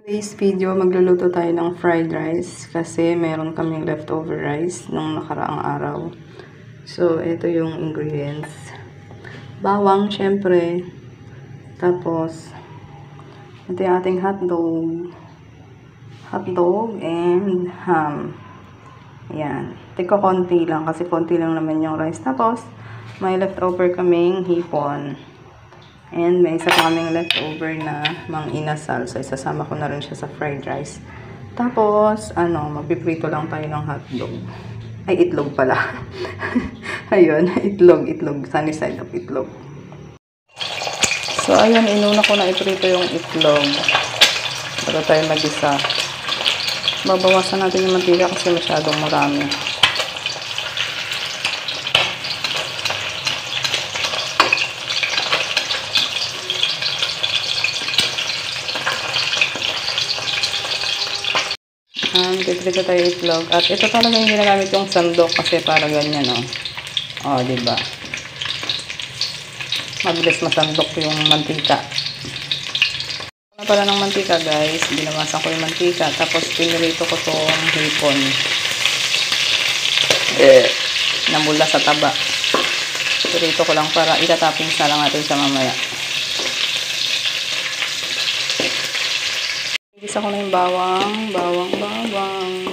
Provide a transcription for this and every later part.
Today's video, magluluto tayo ng fried rice kasi meron kaming leftover rice nung nakaraang araw. So, ito yung ingredients. Bawang, syempre. Tapos, ito yung ating hotdog. Hotdog and ham. Ayan. Tika konti lang kasi konti lang naman yung rice. Tapos, may leftover kaming hipon. And may isa pa kaming leftover na mang inasal. So, isasama ko na rin siya sa fried rice. Tapos, magpiprito lang tayo ng hotdog. Ay, itlog pala. Ayun, itlog. Sunny side of itlog. So, ayun, inuna ko na iprito yung itlog. Bago tayo mag-isa. Babawasan natin yung mantika kasi masyadong marami. Piprito tayo itlog. At ito talaga yung ginagamit yung sandok kasi para ganyan, diba? Mabilis masandok yung mantika. Pala ng mantika, guys. Binawasan ko yung mantika. Tapos, pinirito ko tong hipon. Namula sa taba. Pinirito ko lang para itatapin sa lang natin sa mamaya. Igisa ko na yung bawang.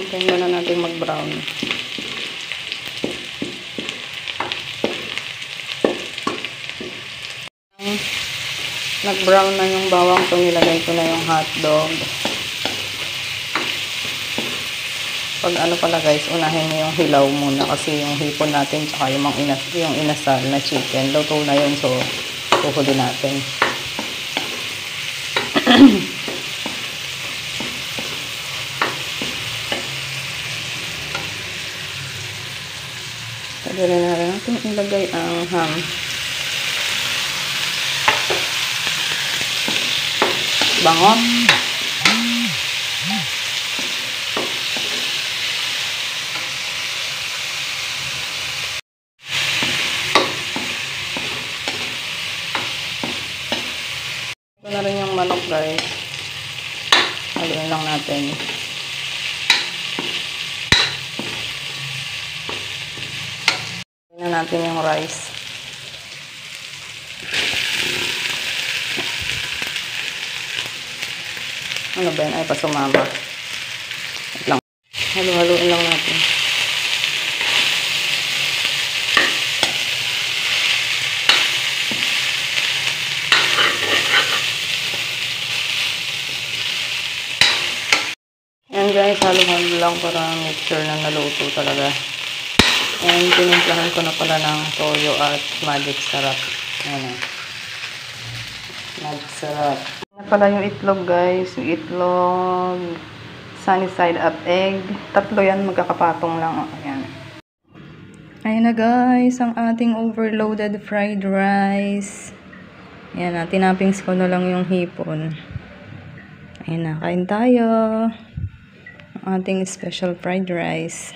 Kaya muna natin mag-brown. Nag-brown na yung bawang, so nilagay ko na yung hotdog. Pag pala guys, unahin nyo yung hilaw muna kasi yung hipon natin tsaka yung inasal na chicken, luto na yun, so tuhulin natin. Pwede rin na rin natin ilagay ang ham. Bango. Ito na rin yung manok, guys. Haluin lang natin. Tingnan natin yung rice. Ano ba yan? Ay, pasumama. Wait lang. Halu-haluin lang natin. Ayan guys, halo-halo lang para make sure na naluto talaga. And tinimplahan ko na pala ng toyo at magic sarap. Ayan. Magic sarap. Pala yung itlog, guys. Yung itlog, sunny side up egg. Tatlo yan, magkakapatong lang. Ayan. Ayan na, guys, ang ating overloaded fried rice. Ayan na, tinapings ko na lang yung hipon. Ayan na, kain tayo. Ang ating special fried rice.